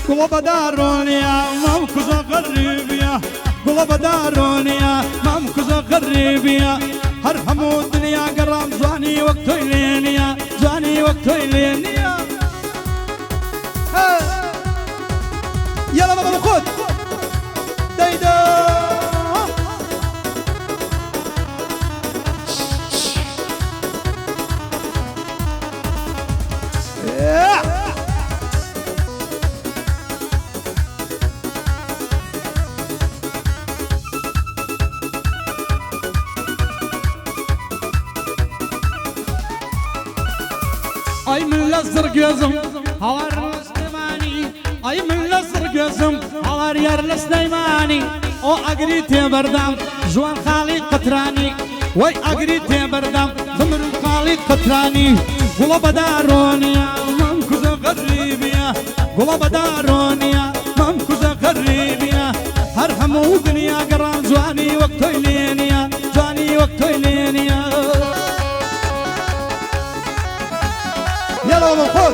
قلوب دارونيا ممكوز غريبيا قلوب دارونيا ممكوز غريبيا هرهمو الدنيا قرام زواني وقتو يلينيا زواني وقتو يلينيا يلا بابا خد دايدا اي من الازرق يزم هوار السليماني اي من الازرق يزم هوار يار السليماني او اقريتي بردام جوان خالي قطراني وي اقريتي بردام ضمر خالي قطراني قلوب دارونيا ممكوزة غريبيا قلوب دارونيا ممكوزة غريبيا هرهمو دنيا قران جواني وقتو يلينيا جواني وقتو يلينيا يلا بابا خد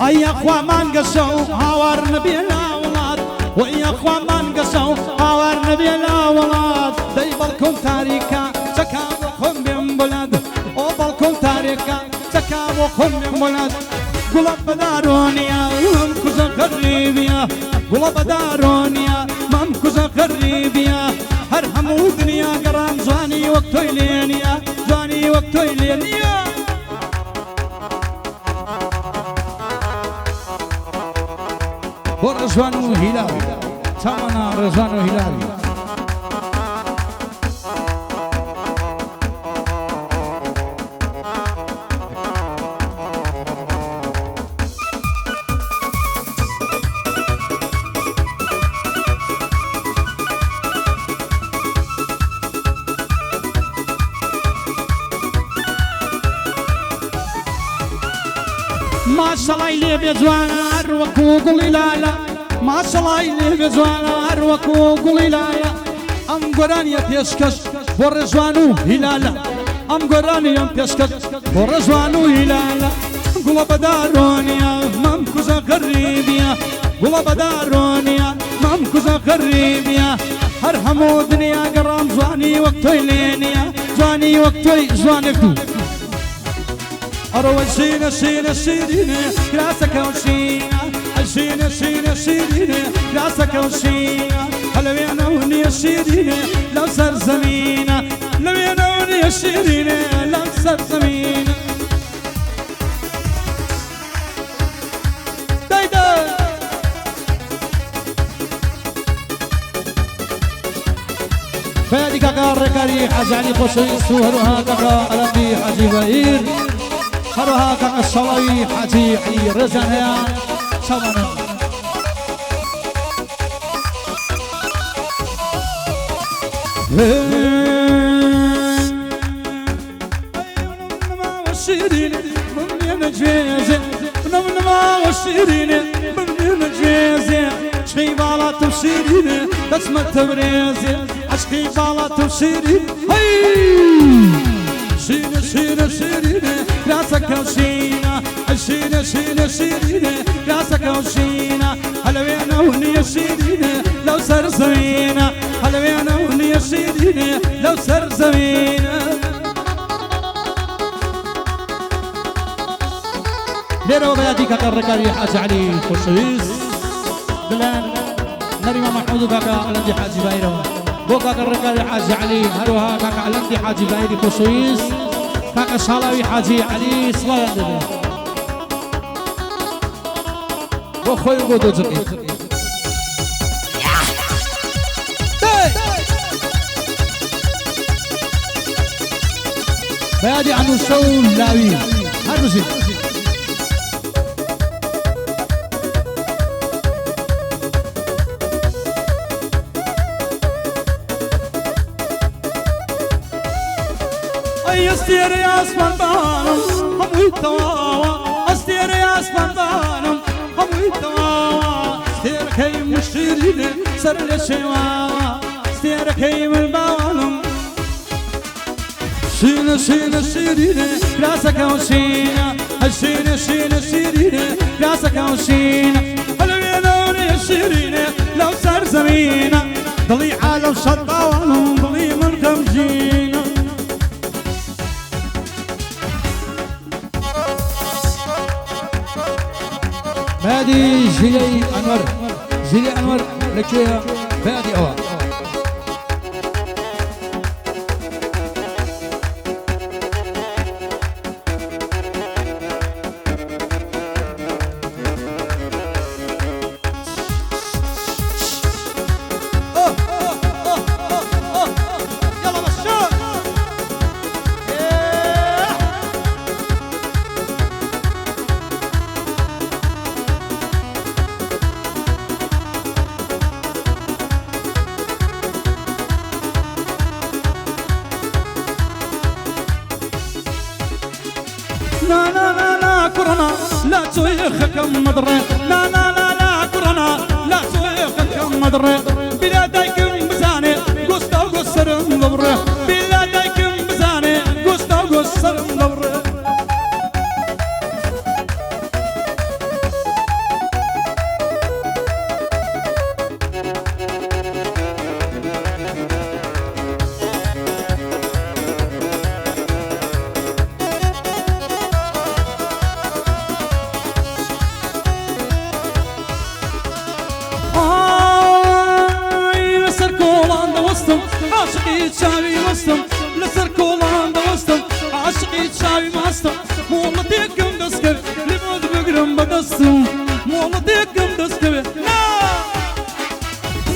اي اخوة ما نقصوا هاور نبي الاولاد واي اخوة ما نقصوا هاور نبي الاولاد داي بالكم تاريكا تكابوكم بين بلاد او بالكم تاريكا تكابوكم بين بلاد قلوب بدارونيا ممكوزة غريبيا قلوب بدارونيا ممكوزة غريبيا هرهمو دنيا قرام زواني وقتو يلينيا زواني وقتو يلينيا ورزوان هلالي تمنا رزوان هلالي ما شاء الله اللي بيجوان أروكو قولي لا لا ما شاء الله اللي بيجوان أروكو قولي لا لا أم قراني بيشكش ورزوانو هلالا أم قراني بيشكش ورزوانو هلالا قلوب دارونيا ممكوزة غريبيا قلوب دارونيا ممكوزة غريبيا هرهمو دنيا قرام زواني وقتو يلينيا زواني وقتو زوانكتو أروى الشينة شينة شيرينة راسك وشينة الشينة شينة شيرينة راسك وشينة هلا ويانا وني الشيرينة لو صار زمينة لو ويانا وني الشيرينة لو صار زمينة دايدا فادي كاكا الركاري حاج علي خصيص وهروها كاكا ألمي حاجي بهير هروها كاكا الصلاوي حاجي علي رزان شمانا والشيرين من نجيزة نمنما والشيرين من نجيزة عشقي بالات وشيرين بسمة تبريزة عشقي بالات وشيرين شيرين شيرين شيرين راسك وشينا شيرين شيرين شيرين راسك وشينا هلا ويانا وني شيرين لو صار زمينا هلا ويانا وني شيرين لو صار زمينا ليرو بيادي كاكا الركاري حاج علي خصيص بلان نريما محمود كاكا الندي حاجي بايرو بو كاكا الركاري حاج علي هروها كاكا الندي حاجي بايري خصيص كاكا صلاوي حاجي علي صلاة النبي بو خوي بودو زكي بيادي عنو السول لاوي هرزي اي استير يا اسفندانم هم يتواوا استير يا اسفندانم هم يتواوا استير كي مشيرين سر الشوا استير كي بالبانم شين شين شيرين راسك وشين شين شين شيرين راسك وشين الوينوني شيرين لو صار زمينا ضلي عالم شطاوانم ضلي من كمجينا بادي جيلي انور جيلي انور لك بادي اوه لا لا لا لا كورونا لا تويخك مضري لا لا لا لا كورونا لا تويخك مضري بلادك مزاني قصة وقصر مضري بلادك مزاني قصة وقصر مضري عاشقي تساوي مستم لسر كولان دوستم عاشقي تساوي مستم مولتيك مدسكر لمود بقرم بدستم مولتيك مدسكر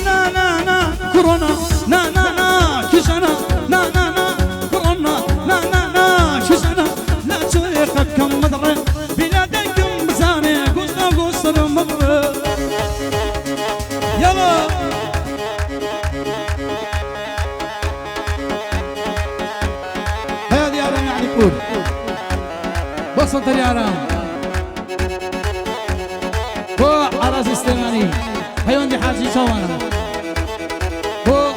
نا نا نا كورونا نا نا نا كيشانا نا نا نا كورونا نا نا نا كيشانا لا تشيخك كم مدري بلادك مزاني قصة قصة مدري يلا بصن تريارام بو عراس استماني هيون دي حاجي شوانا بو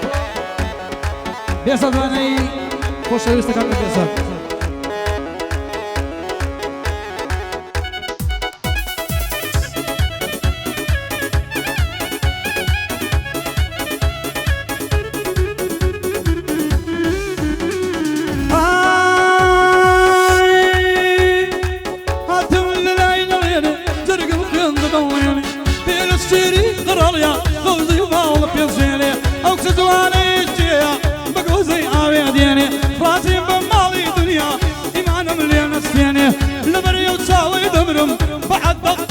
بيصد واني خوش يستكمل بيصد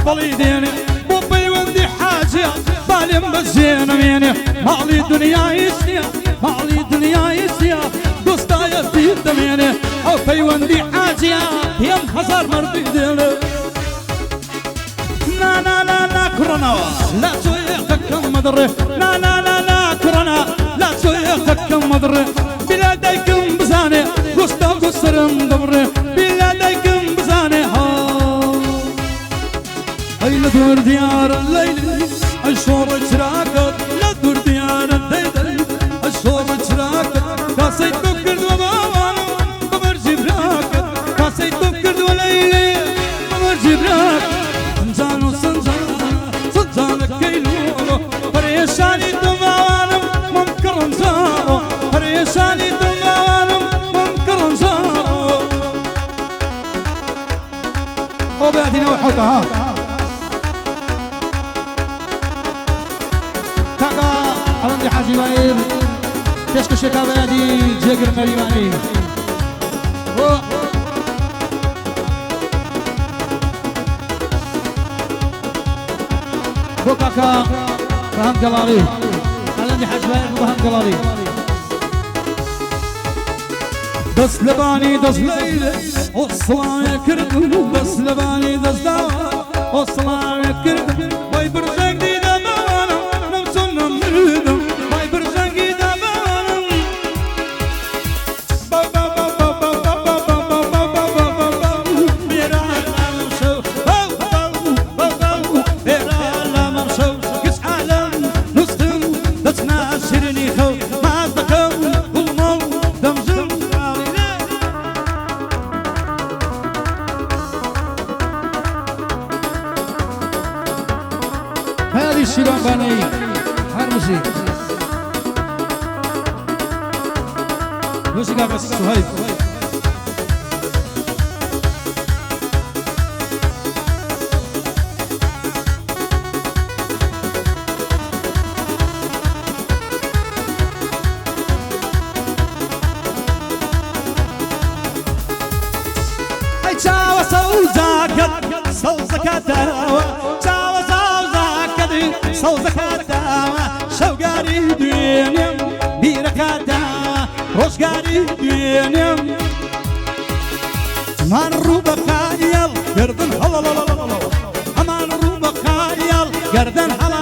باليديني بوبي وندي حاجة بالين بزينة ميني مالي الدنيا يسيا مالي الدنيا يسيا قصتا يسير دميني بوبي وندي حاجة يم حصار مرضي ديني لا لا لا لا كورونا لا تسويقك مضري لا لا لا لا كورونا لا تسويقك مضري بلادك بزاني قصتا قصر مضري بلادك بزاني لدور ديار الليل الشور تراكت لدور ديار الليل الشور تراكت كاسي تكرد وبابان بمرجي براكت كاسي تكرد وليلي بمرجي براكت سنجان وسنجان سنجان كيلو فريشاني دمانم ممكرم زارو فريشاني دمانم ممكرم زارو وبعدين وحوتها عندي حاجي باير تشكو شكا بادي جيجر مريماني بوكاكا فهم قلالي عندي حاجي باير فهم قلالي دەست لەبانی دەست لەیلێ ئۆسڵاوێ کردم دەست لەبانی دەستدا ئۆسڵاوێ کردم وای برژەنگی دەمانم نەمچۆن نەمردم وای برژەنگی دەمانم بێرالەمەم شەو بێرالەمەم شەو کچ عالەم نوستم دەچنا شیرنی خەو ماز دەکەم گوڵمە و دەمژم هذه الشيران باني هرمشي موسيقى بس صهيب اي تشاوى صوزك داوى تشاوى صوزك داوى شوقاري دنيم بيرك داوى روشقاري دنيم امان روبا خايل قردن هلا امان روبا خايل قردن هلا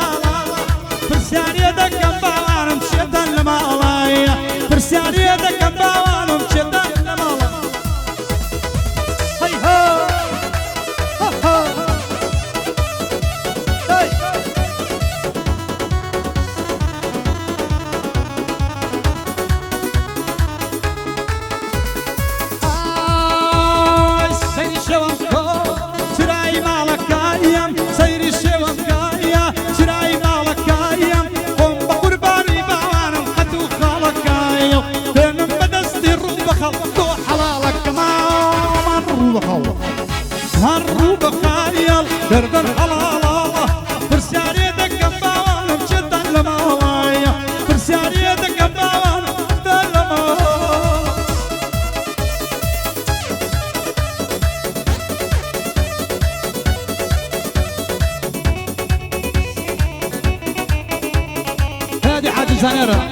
فرسياني دكم باوانم شدن لمالايا فرسياني دكم باوانم شدن لمالايا هاي هو هالروبة خايل قردن حلالا فرسياني دكم باوانم جدا لماوايا فرسياني دكم باوانم جدا لماوايا هادي حاج زنيرة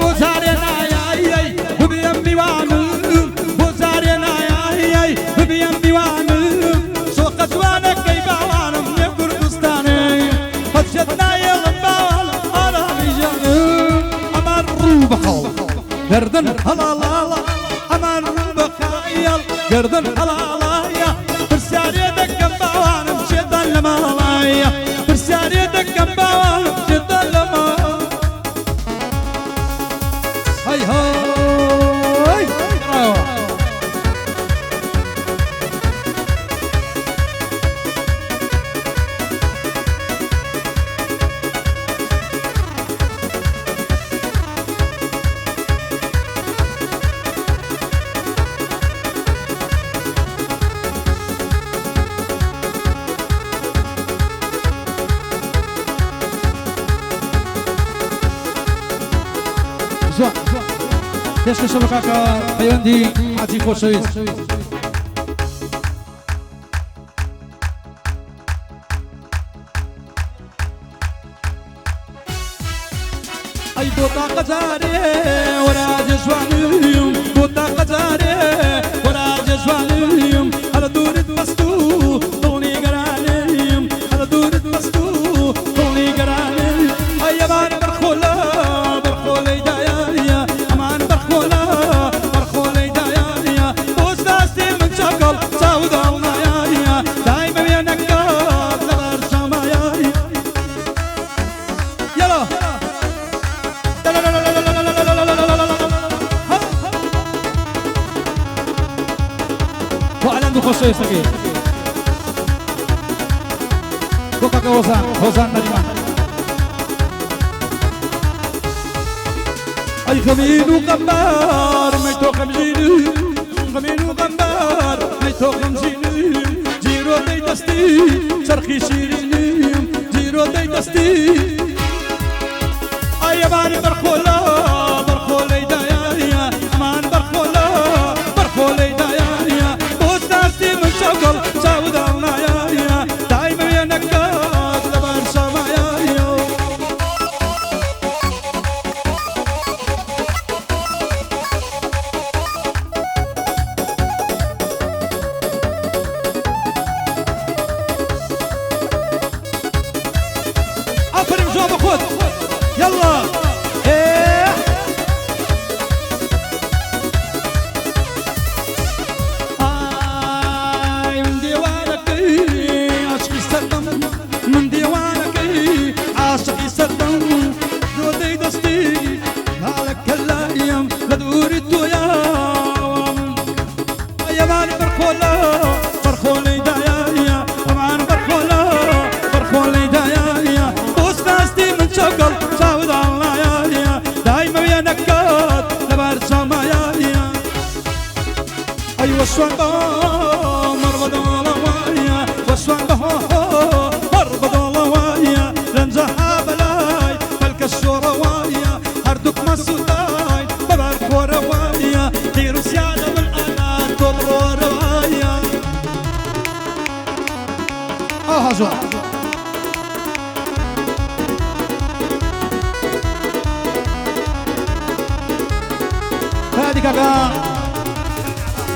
بوزارنا يا ببيم بيوانم بوزارنا يا ببيم بيوانم سوق زوانك كي باوانم يقر بستاني فجتنا يلم باوان على رجالم امان روبخو قردن هلالا امان روبخايل قردن هلالا فرساني دكم باوانم جدا لمالايا فرساني دكم باوانم جدا لمالايا هاي هاي زوان كيش كشبكاك بيوندي حاجي خوشويز اي بوطا قزاري وراج جوانيم بوطا قزاري وراج جوانيم على دور بستو طوني قرانيم على دور بستو طوني قرانيم اي بان برخولا برخولي دايا امان برخولا برخولي دايا بوزداستي من شكل سودا ونايا دايما بينك زبر شمايا يلا وعلى خوشي سكي كوكا هوزان نجمان اي خمين وقمار ميتو خمجيني خمين وقمار ميتو خمجيني جيرو دي دستي شرخي شيريني جيرو دي دستي اي باني برخولا برخولي دايا امان يلا ايه من ديوانك عاشق يسلم من ديوانك عاشق يسلم دودي دستي مالك الايام لدوري يا يا مالي برخولا برخولي دايا طبعا برخولا برخولي دايا وستاستي من شغل ساود الله يا دايما يا نكات لبار سما يا ايوه الصنبه مربض الله والصنبه مربض الله لنزها بلاي فلك الشورى وايا هردك مسوداي ببارك وروايا ديرو سيادة بالأنا تضروا روايا هزوا هادي كاكا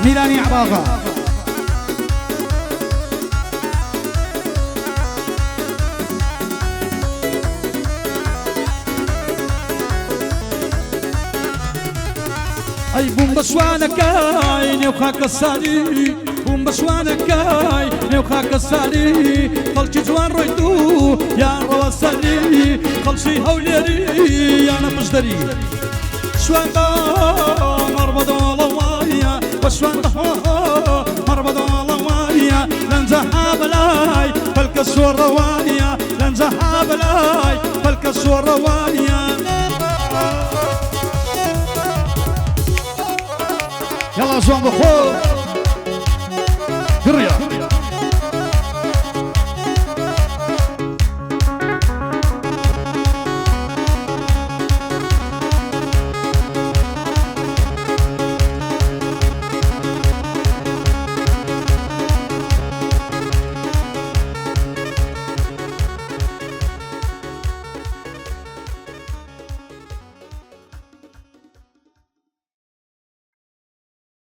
ميلاني عباقة اي بوم بسوانا كاي نيوخاك السالي بوم بسوانا كاي نيوخاك السالي خلشي جوان رويتو يا رواسالي خلشي هوليري يا نمجدري شوان مربض الله وشوان مربض الله لنزها بلاي فالكسور روايا لنزها بلاي فالكسور روايا يلا زوان بخور قرية